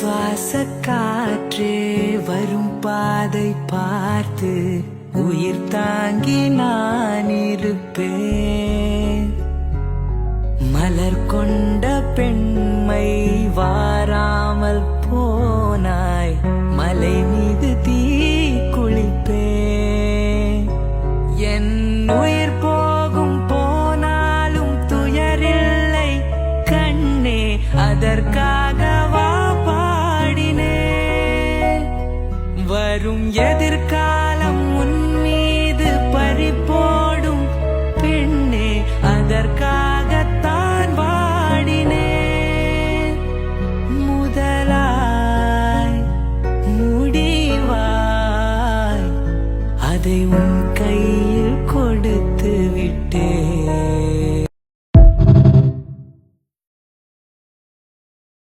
சுவாச காற்றே வரும் பாதை பார்த்து உயிர் தாங்கி நான் இருப்பேன். மலர் கொண்ட பெண்மை வாராமல் போனாய், மலை மீது தீ குளிப்பேன். என் உயிர் போகும் போனாலும் துயரில்லை கண்ணே, அதற்காகவா பாடினேன். வரும் எதிர்கால